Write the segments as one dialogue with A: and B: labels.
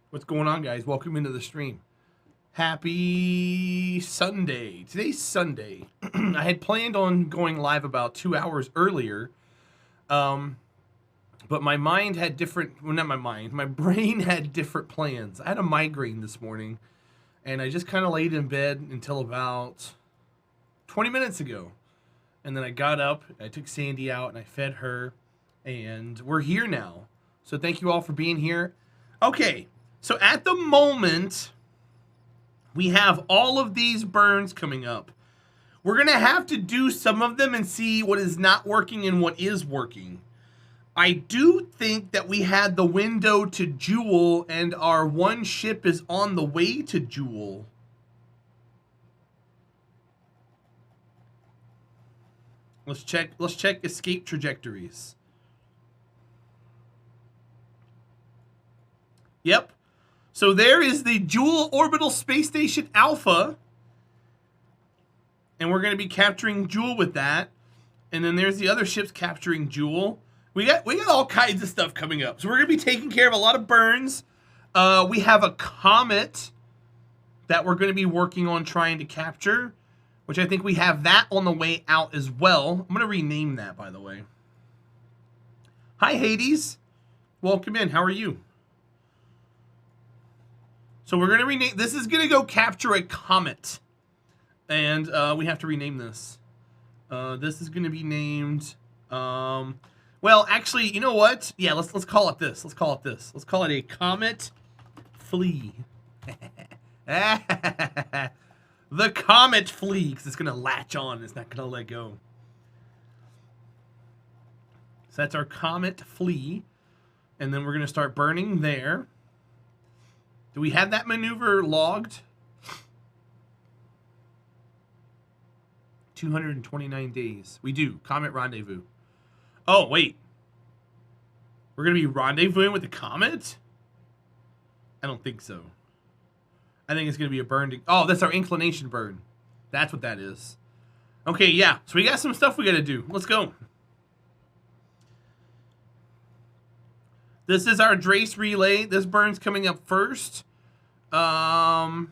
A: What's going on, guys? Welcome into the stream. Happy Sunday. Today's Sunday. I had planned on going live about 2 hours earlier, but my mind had different, well, not my mind, my brain had different plans. I had a migraine this morning, and I just kind of laid in bed until about 20 minutes ago. And then I got up, I took Sandy out, and I fed her, and we're here now. So thank you all for being here. Okay. So at the moment, we have all of these burns coming up. We're going to have to do some of them and see what is not working and what is working. I do think that we had the window to Jewel, and our one ship is on the way to Jewel. Let's check escape trajectories. Yep. So there is the Jewel Orbital Space Station Alpha. And we're going to be capturing Jewel with that. And then there's the other ships capturing Jewel. We got all kinds of stuff coming up. So we're going to be taking care of a lot of burns. We have a comet that we're going to be working on trying to capture, which I think we have that on the way out as well. I'm going to rename that, by the way. Hi, Hades. Welcome in. How are you? So we're going to rename, this is going to go capture a comet. And we have to rename this. This is going to be named, well, actually, you know what? Yeah, let's call it this. Let's call it this. Let's call it a comet flea. The comet flea, because it's going to latch on. It's not going to let go. So that's our comet flea. And then we're going to start burning there. Do we have that maneuver logged? 229 days. We do. Comet rendezvous. Oh, wait. We're going to be rendezvousing with the comet? I don't think so. I think it's going to be a burn. Oh, that's our inclination burn. That's what that is. Okay, yeah. So we got some stuff we got to do. Let's go. This is our Drace relay. This burn's coming up first. I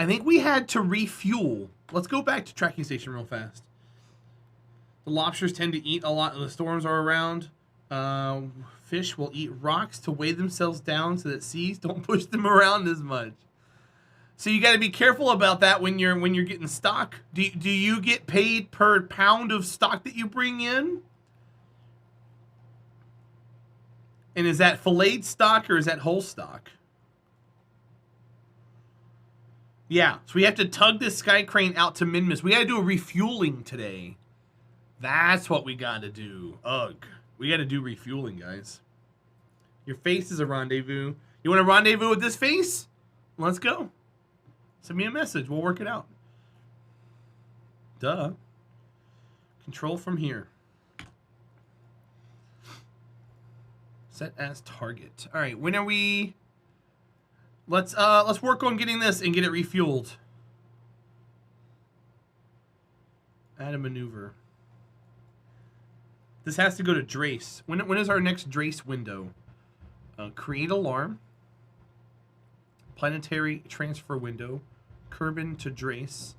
A: think we had to refuel. Let's go back to tracking station real fast. The lobsters tend to eat a lot when the storms are around. Fish will eat rocks to weigh themselves down so that seas don't push them around as much. So you got to be careful about that when you're getting stock. Do you get paid per pound of stock that you bring in? And is that filleted stock or is that whole stock? Yeah, so we have to tug this sky crane out to Minmus. We got to do a refueling today. That's what we got to do. Ugh. We got to do refueling, guys. Your face is a rendezvous. You want to rendezvous with this face? Let's go. Send me a message. We'll work it out. Duh. Control from here. Set as target. All right, when are we... Let's work on getting this and get it refueled. Add a maneuver. This has to go to Drace. When is our next Drace window? Create alarm. Planetary transfer window. Kerbal to Drace.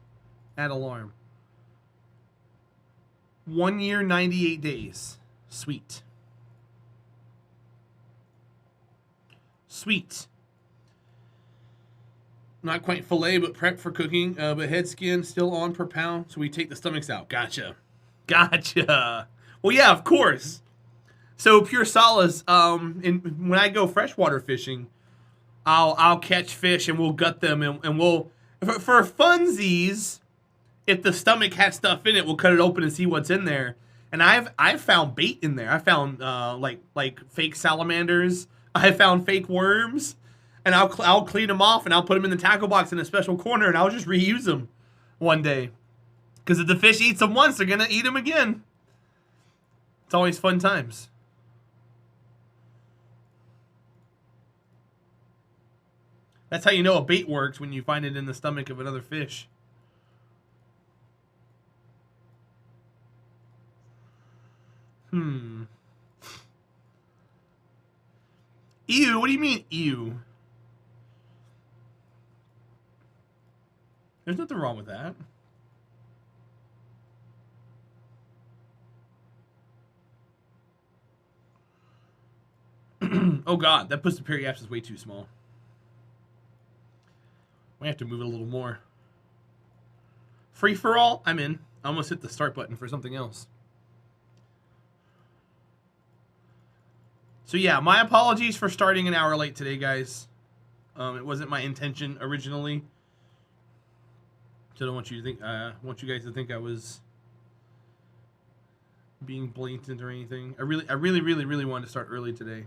A: Add alarm. 1 year, 98 days. Sweet. Sweet. Not quite fillet, but prep for cooking. But head skin still on per pound, so we take the stomachs out. Gotcha. Gotcha. Well, yeah, of course. So pure solace. When I go freshwater fishing, I'll catch fish and we'll gut them and we'll for funsies. If the stomach has stuff in it, we'll cut it open and see what's in there. And I've found bait in there. I found like fake salamanders. I found fake worms. And I'll clean them off and I'll put them in the tackle box in a special corner and I'll just reuse them one day. Because if the fish eats them once, they're going to eat them again. It's always fun times. That's how you know a bait works, when you find it in the stomach of another fish. Ew, what do you mean, ew? There's nothing wrong with that. Oh god, that puts the periapsis way too small. We have to move it a little more. Free for all? I'm in. I almost hit the start button for something else. So yeah, my apologies for starting an hour late today, guys. It wasn't my intention originally. So I don't want you to think. Want you guys to think I was being blatant or anything. I really wanted to start early today.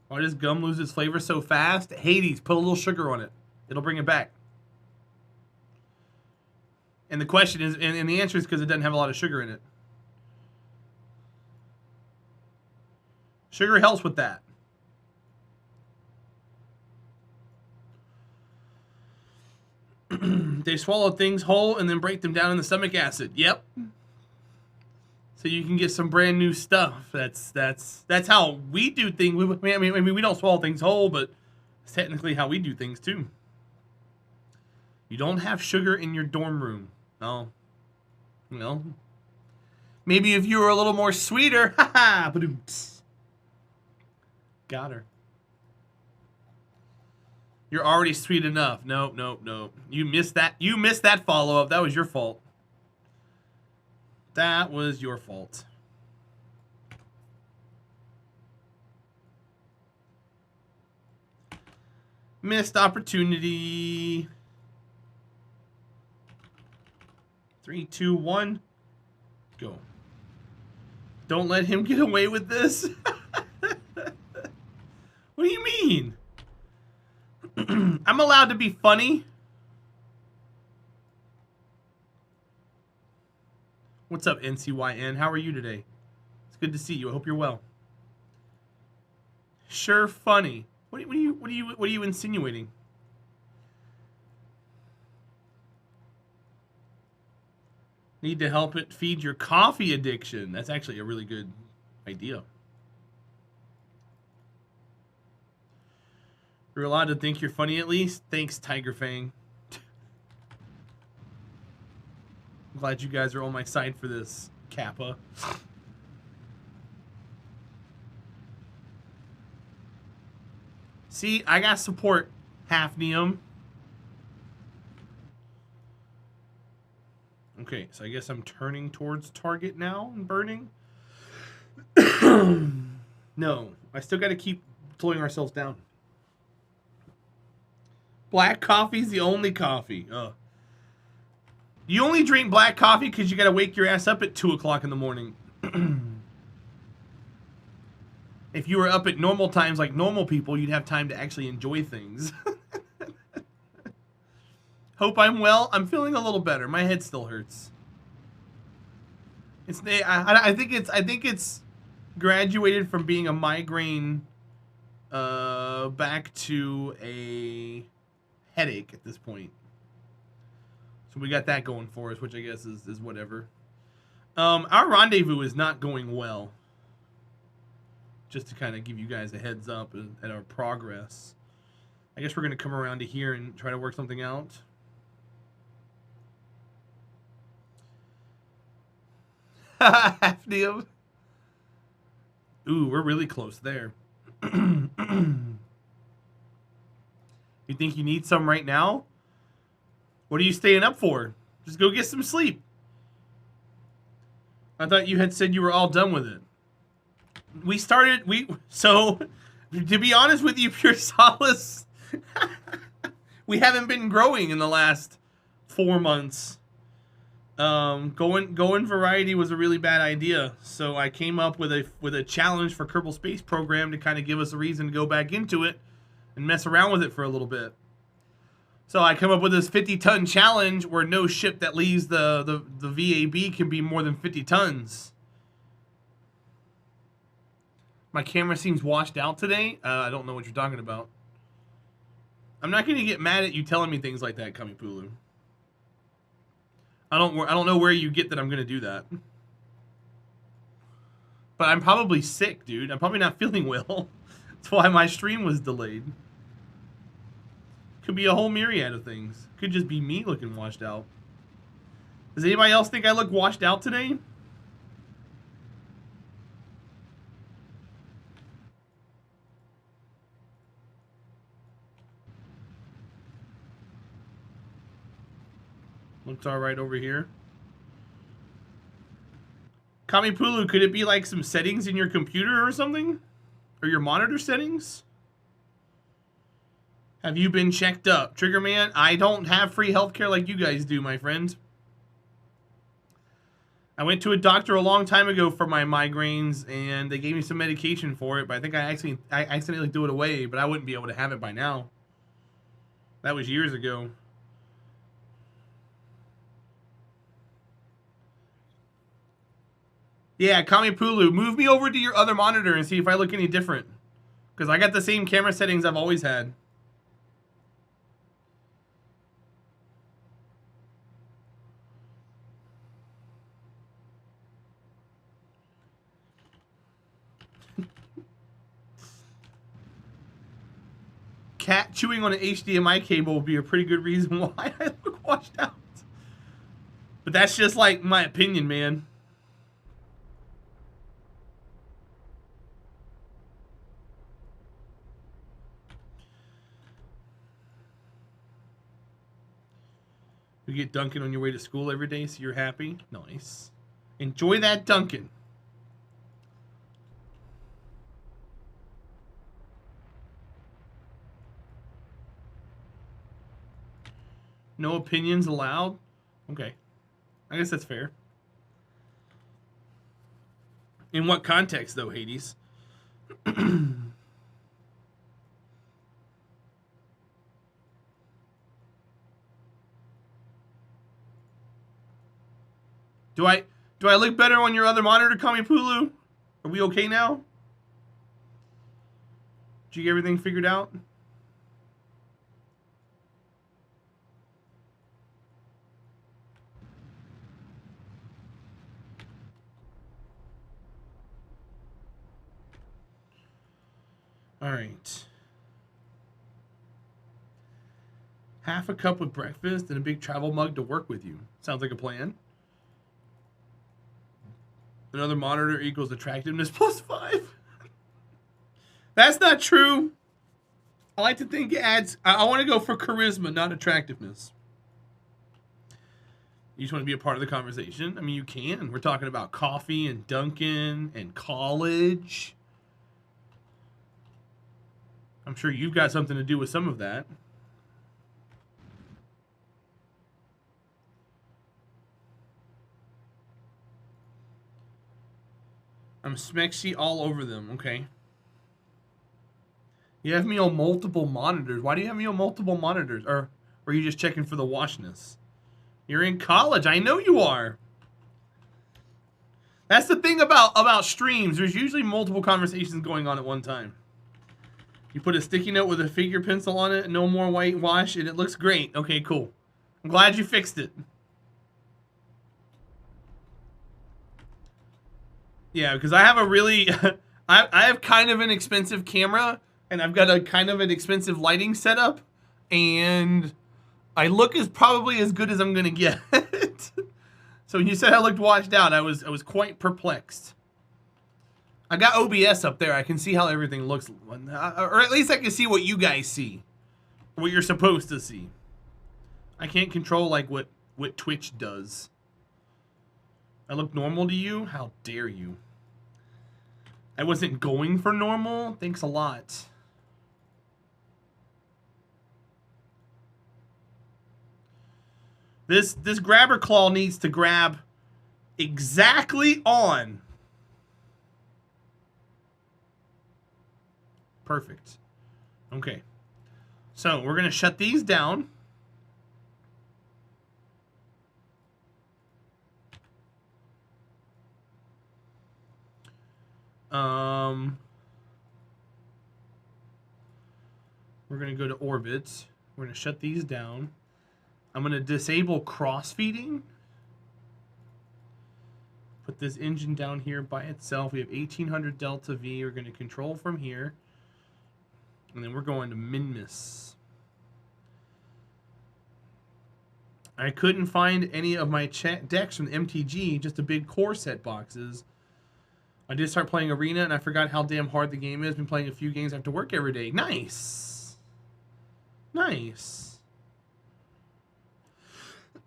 A: Why does gum lose its flavor so fast? Hades, put a little sugar on it. It'll bring it back. And the question is, and the answer is because it doesn't have a lot of sugar in it. Sugar helps with that. They swallow things whole and then break them down in the stomach acid. Yep. So you can get some brand new stuff. That's how we do things. I mean, we don't swallow things whole, but it's technically how we do things too. You don't have sugar in your dorm room. Oh. Well, maybe if you were a little more sweeter. Haha. Got her. You're already sweet enough. Nope. You missed that. You missed that follow-up. That was your fault. That was your fault. Missed opportunity. 3, 2, 1. Go. Don't let him get away with this. What do you mean? I'm allowed to be funny. What's up, NCYN? How are you today? It's good to see you. I hope you're well. Sure, funny. What are you insinuating? Need to help it feed your coffee addiction. That's actually a really good idea. You're allowed to think you're funny at least. Thanks, Tiger Fang. I'm glad you guys are on my side for this, Kappa. See, I got support, Hafnium. Okay, so I guess I'm turning towards target now and burning. No, I still got to keep slowing ourselves down. Black coffee's the only coffee. You only drink black coffee because you got to wake your ass up at 2 o'clock in the morning. If you were up at normal times like normal people, you'd have time to actually enjoy things. Hope I'm well. I'm feeling a little better. My head still hurts. I think it's graduated from being a migraine back to a headache at this point. So we got that going for us, which I guess is whatever. Our rendezvous is not going well. Just to kind of give you guys a heads up at our progress. I guess we're going to come around to here and try to work something out. Hafnium. Ooh, we're really close there. You think you need some right now? What are you staying up for? Just go get some sleep. I thought you had said you were all done with it. So, to be honest with you, Pure Solace, we haven't been growing in the last 4 months. Going variety was a really bad idea. So I came up with a challenge for Kerbal Space Program to kind of give us a reason to go back into it and mess around with it for a little bit. So I come up with this 50-ton challenge where no ship that leaves the VAB can be more than 50 tons. My camera seems washed out today. I don't know what you're talking about. I'm not going to get mad at you telling me things like that, Kamipulu. I don't know where you get that I'm going to do that. But I'm probably sick, dude. I'm probably not feeling well. That's why my stream was delayed. Could be a whole myriad of things. Could just be me looking washed out. Does anybody else think I look washed out today? Looks alright over here. Kamipulu, could it be like some settings in your computer or something? Or your monitor settings? Have you been checked up? Triggerman, I don't have free healthcare like you guys do, my friend. I went to a doctor a long time ago for my migraines, and they gave me some medication for it, but I think I accidentally threw it away, but I wouldn't be able to have it by now. That was years ago. Yeah, Kamipulu, move me over to your other monitor and see if I look any different. Because I got the same camera settings I've always had. Cat chewing on an HDMI cable would be a pretty good reason why I look washed out. But that's just like my opinion, man. You get Dunkin' on your way to school every day, so you're happy? Nice. Enjoy that Dunkin'. No opinions allowed? Okay. I guess that's fair. In what context, though, Hades? Do I look better on your other monitor, Kamipulu? Are we okay now? Did you get everything figured out? All right. Half a cup with breakfast and a big travel mug to work with you. Sounds like a plan. Another monitor equals attractiveness plus 5. That's not true. I like to think it adds... I want to go for charisma, not attractiveness. You just want to be a part of the conversation? I mean, you can. We're talking about coffee and Dunkin' and college. I'm sure you've got something to do with some of that. I'm smexy all over them. Okay. You have me on multiple monitors. Why do you have me on multiple monitors? Or are you just checking for the washness? You're in college. I know you are. That's the thing about streams. There's usually multiple conversations going on at one time. You put a sticky note with a figure pencil on it, no more whitewash, and it looks great. Okay, cool. I'm glad you fixed it. Yeah, because I have a really... I have kind of an expensive camera, and I've got a kind of an expensive lighting setup, and I look as probably as good as I'm going to get. So when you said I looked washed out, I was quite perplexed. I got OBS up there. I can see how everything looks. Or at least I can see what you guys see. What you're supposed to see. I can't control like what Twitch does. I look normal to you? How dare you? I wasn't going for normal? Thanks a lot. This grabber claw needs to grab exactly on. Perfect. Okay. So we're going to shut these down. We're going to go to orbits. We're going to shut these down. I'm going to disable cross-feeding. put this engine down here by itself. We have 1800 Delta V. We're going to control from here. And then we're going to Minmus. I couldn't find any of my decks from the MTG, just a big core set boxes. I did start playing Arena, and I forgot how damn hard the game is. Been playing a few games after work every day. Nice. Nice.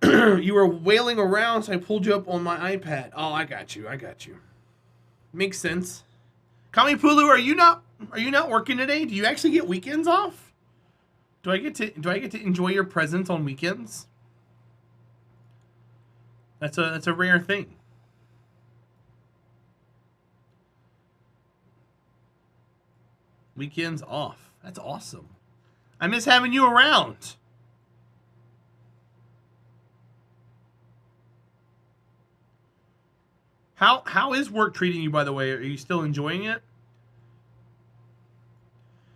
A: You were wailing around, so I pulled you up on my iPad. Oh, I got you. I got you. Makes sense. Kami Pulu, are you not working today? Do you actually get weekends off? Do I get to enjoy your presence on weekends? That's a rare thing. Weekends off. That's awesome. I miss having you around. How is work treating you, by the way? Are you still enjoying it?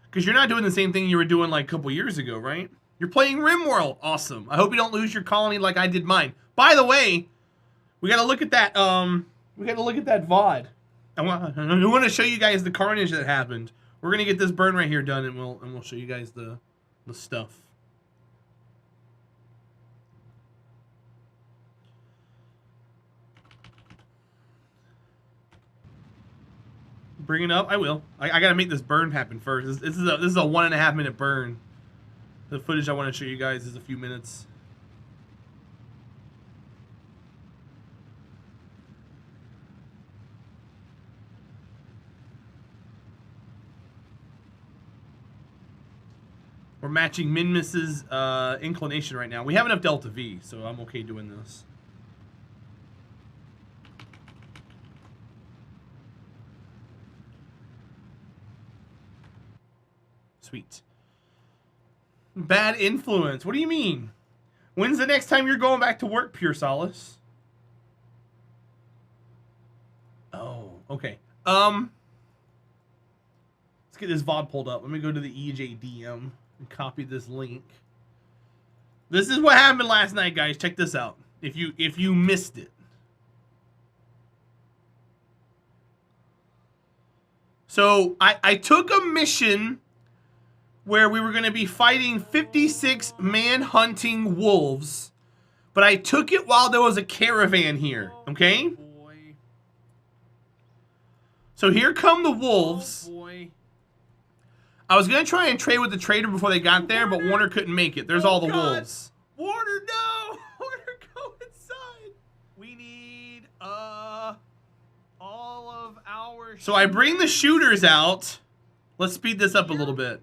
A: Because you're not doing the same thing you were doing like a couple years ago, right? You're playing RimWorld. Awesome. I hope you don't lose your colony like I did mine. By the way, we got to look at that. We got to look at that VOD. I want to show you guys the carnage that happened. We're gonna get this burn right here done, and we'll show you guys the stuff. Bring it up. I will. I gotta make this burn happen first. This is a 1.5 minute burn. The footage I want to show you guys is a few minutes. We're matching Minmus's inclination right now. We have enough Delta V, so I'm okay doing this. Sweet. Bad influence. What do you mean? When's the next time you're going back to work, Pure Solace? Oh, okay. Let's get this VOD pulled up. Let me go to the EJDM and copy this link. This is what happened last night, guys. Check this out. If you missed it. So I took a mission where we were going to be fighting 56 man-hunting wolves, but I took it while there was a caravan here, okay? Oh, boy. So here come the wolves. Oh, boy. I was going to try and trade with the trader before they got there, but Warner couldn't make it. There's all the wolves. Warner, no! Warner, go inside! We need, all of our... So I bring the shooters out. Let's speed this up a little bit.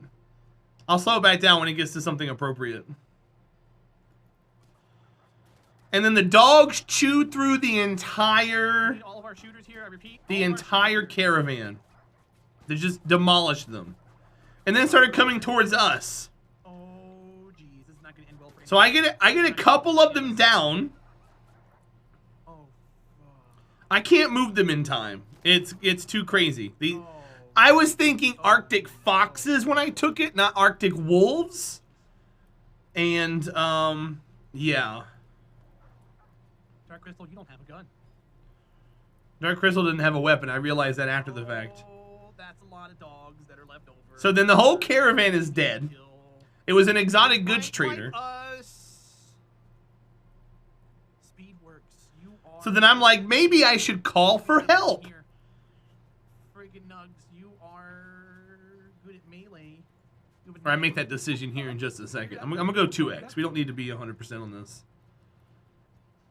A: I'll slow it back down when it gets to something appropriate. And then the dogs chew through the entire... all of our shooters here, I repeat. The entire caravan. They just demolished them. And then started coming towards us. Oh, geez, this is not going to end well for so I get a couple of them down. Oh, I can't move them in time. It's too crazy. I was thinking Arctic foxes when I took it, not Arctic wolves. And yeah. Dark Crystal, you don't have a gun. Dark Crystal didn't have a weapon. I realized that after the fact. Oh, that's a lot of dogs that are left over. So then the whole caravan is dead. It was an exotic goods trader. So then I'm like, maybe I should call for help. Or I make that decision here in just a second. I'm gonna go 2x. We don't need to be 100% on this.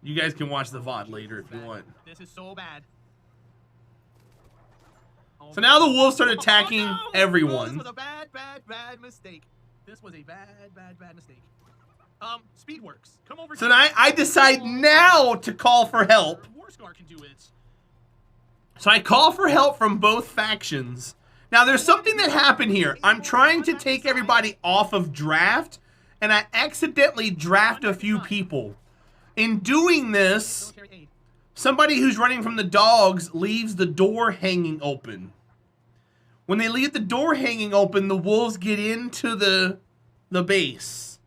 A: You guys can watch the VOD later if you want. This is so bad. So now the wolves start attacking everyone. This was a bad mistake. This was a bad mistake. Speedworks, come over. So then I decide now to call for help. Warscar can do it. So I call for help from both factions. Now, there's something that happened here. I'm trying to take everybody off of draft, and I accidentally draft a few people. In doing this, somebody who's running from the dogs leaves the door hanging open. When they leave the door hanging open, the wolves get into the base.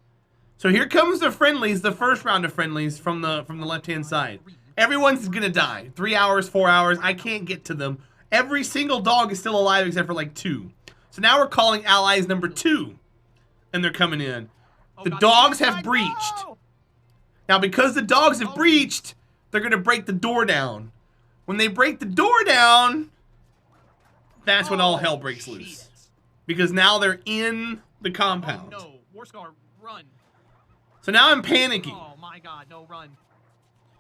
A: So here comes the friendlies, the first round of friendlies from the left-hand side. Everyone's gonna die. 3 hours, 4 hours. I can't get to them. Every single dog is still alive except for like 2. So now we're calling allies number 2. And they're coming in. The dogs have breached. Now because the dogs have breached, they're gonna break the door down. When they break the door down, that's when all hell breaks loose. Because now they're in the compound.
B: Oh, no. Warscar, run.
A: So now I'm panicking.
B: Oh my god, no, run.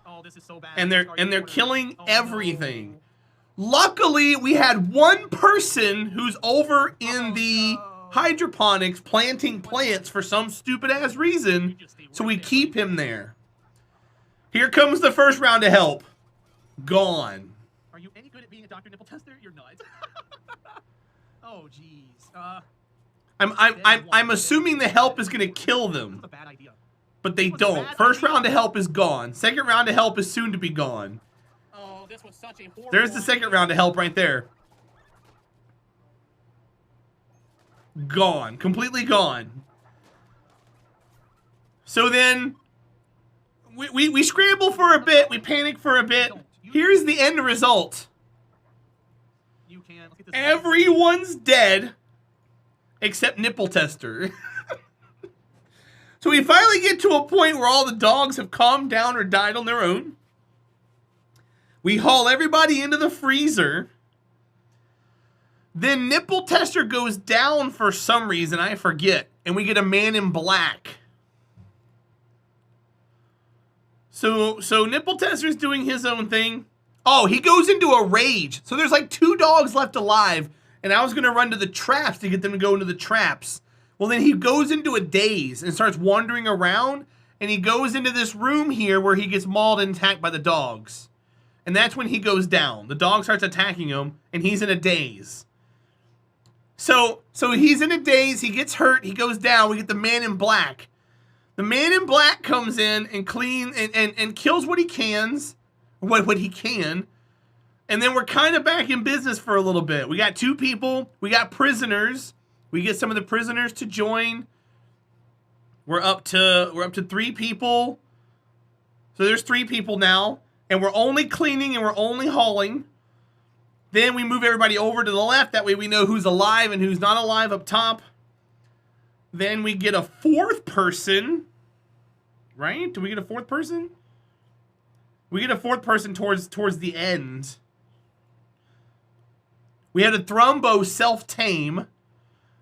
B: Oh, this is so bad.
A: And they're killing everything. No. Luckily, we had one person who's over in the hydroponics planting plants for some stupid ass reason. So we keep him there. Here comes the first round of help. Gone.
B: Are you any good at being a Dr. Nipple Tester? You're not. Oh jeez.
A: I'm assuming the help is gonna kill them.
B: That's a bad idea.
A: But they don't. First round of help is gone. Second round of help is soon to be gone.
B: Oh, this was such a horrible
A: There's the second round of help right there. Gone. Completely gone. So then we scramble for a bit. We panic for a bit. Here's the end result.
B: You can. Let's get this
A: Everyone's dead except Nipple Tester. So we finally get to a point where all the dogs have calmed down or died on their own. We haul everybody into the freezer. Then Nipple Tester goes down for some reason, I forget. And we get a man in black. So Nipple Tester's doing his own thing. Oh, he goes into a rage. So there's like 2 dogs left alive. And I was going to run to the traps to get them to go into the traps. Well, then he goes into a daze and starts wandering around. And he goes into this room here where he gets mauled and attacked by the dogs. And that's when he goes down. The dog starts attacking him, and he's in a daze. So he's in a daze. He gets hurt. He goes down. We get the man in black. The man in black comes in and and kills what he can. What he can. And then we're kind of back in business for a little bit. We got 2 people. We got prisoners. We get some of the prisoners to join. We're up to 3 people. So there's 3 people now. And we're only cleaning and we're only hauling. Then we move everybody over to the left. That way we know who's alive and who's not alive up top. Then we get a 4th person. Right? Do we get a 4th person? We get a 4th person towards the end. We had a Thrombo self-tame.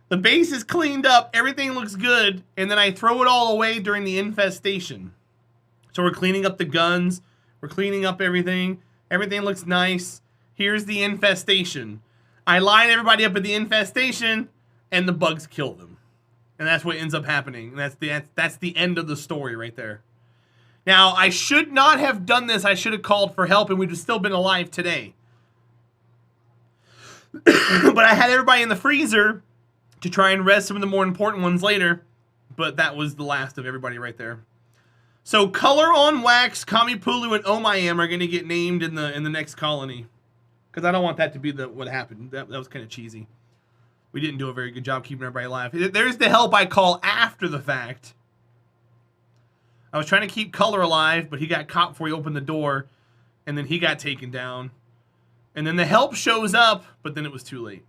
A: The base is cleaned up. Everything looks good. And then I throw it all away during the infestation. So we're cleaning up the guns. We're cleaning up everything. Everything looks nice. Here's the infestation. I line everybody up at the infestation, and the bugs kill them. And that's what ends up happening. And that's the end of the story right there. Now, I should not have done this. I should have called for help, and we'd have still been alive today. But I had everybody in the freezer to try and res some of the more important ones later. But that was the last of everybody right there. So Color on Wax, Kamipulu, and Omayam are going to get named in the next colony. Because I don't want that to be what happened. That was kind of cheesy. We didn't do a very good job keeping everybody alive. There's the help I call after the fact. I was trying to keep Color alive, but he got caught before he opened the door. And then he got taken down. And then the help shows up, but then it was too late.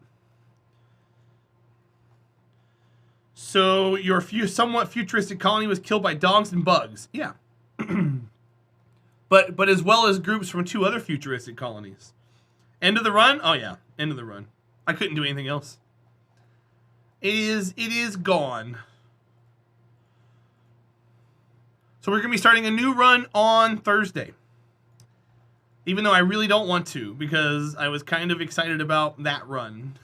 A: So your somewhat futuristic colony was killed by dogs and bugs. Yeah. but as well as groups from 2 other futuristic colonies. End of the run? Oh yeah, end of the run. I couldn't do anything else. It is gone. So we're going to be starting a new run on Thursday. Even though I really don't want to, because I was kind of excited about that run.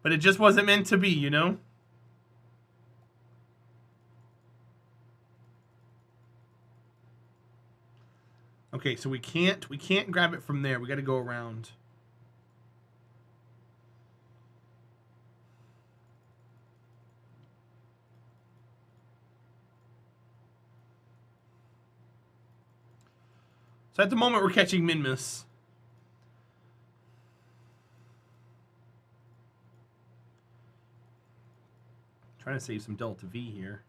A: But it just wasn't meant to be, you know? Okay, so we can't grab it from there. We got to go around. So at the moment, we're catching Minmus. Trying to save some Delta V here.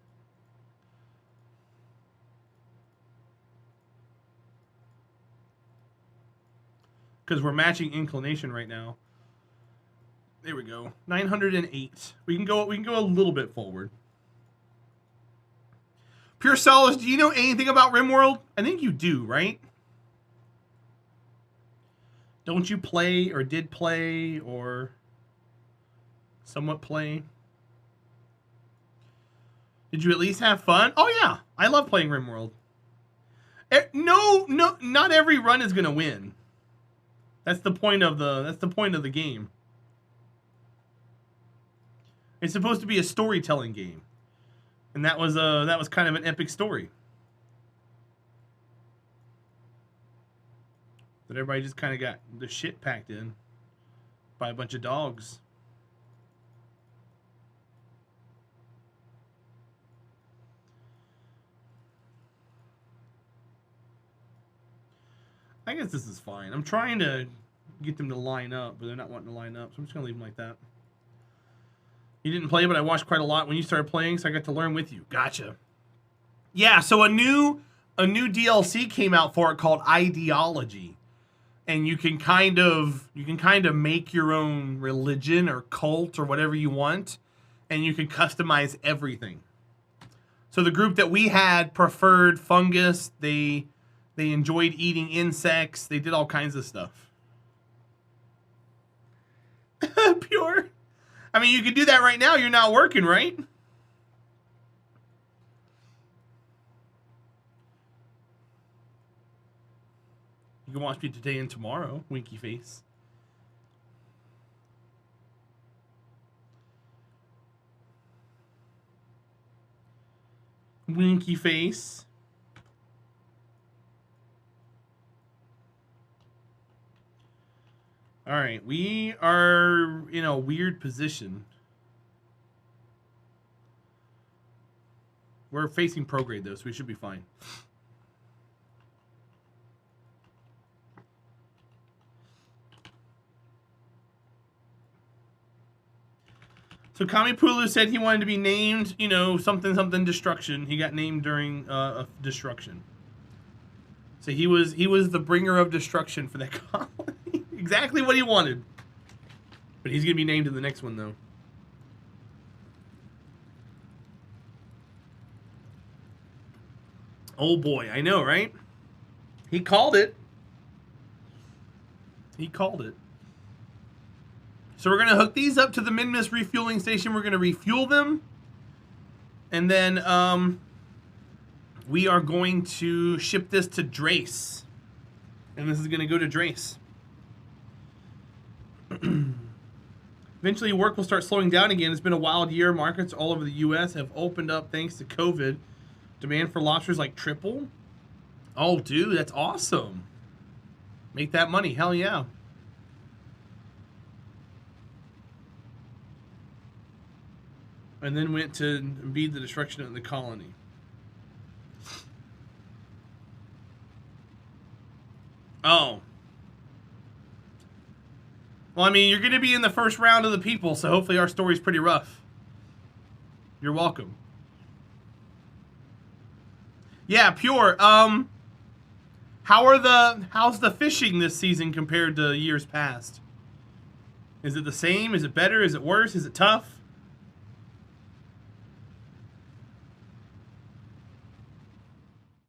A: because we're matching inclination right now. There we go. 908. We can go a little bit forward. Pure Solace, do you know anything about RimWorld? I think you do, right? Don't you play or did play or somewhat play? Did you at least have fun? Oh yeah, I love playing RimWorld. No, not every run is gonna win. That's the point of the game. It's supposed to be a storytelling game, and that was kind of an epic story. But everybody just kind of got the shit packed in by a bunch of dogs. I guess this is fine. I'm trying to get them to line up, but they're not wanting to line up, so I'm just going to leave them like that. You didn't play, but I watched quite a lot when you started playing, so I got to learn with you. Gotcha. Yeah, so a new DLC came out for it called Ideology. And you can kind of make your own religion or cult or whatever you want, and you can customize everything. So the group that we had preferred fungus. They enjoyed eating insects. They did all kinds of stuff. Pure. I mean, you could do that right now. You're not working, right? You can watch me today and tomorrow, winky face. Winky face. All right, we are in a weird position. We're facing prograde though, so we should be fine. So Kamipulu said he wanted to be named, you know, something destruction. He got named during destruction. So he was the bringer of destruction for that colony. Exactly what he wanted. But he's gonna be named in the next one though. Oh boy, I know, right? He called it. He called it. So we're going to hook these up to the Minmus refueling station. We're going to refuel them. And then we are going to ship this to Drace. And this is going to go to Drace. Eventually work will start slowing down again. It's been a wild year. Markets all over the U.S. have opened up thanks to COVID. Demand for lobsters like triple. Oh, dude, that's awesome. Make that money. Hell yeah. And then went to impede the destruction of the colony. Oh. Well, I mean, you're going to be in the first round of the people, so hopefully our story's pretty rough. You're welcome. Yeah, Pure. How's the fishing this season compared to years past? Is it the same? Is it better? Is it worse? Is it tough?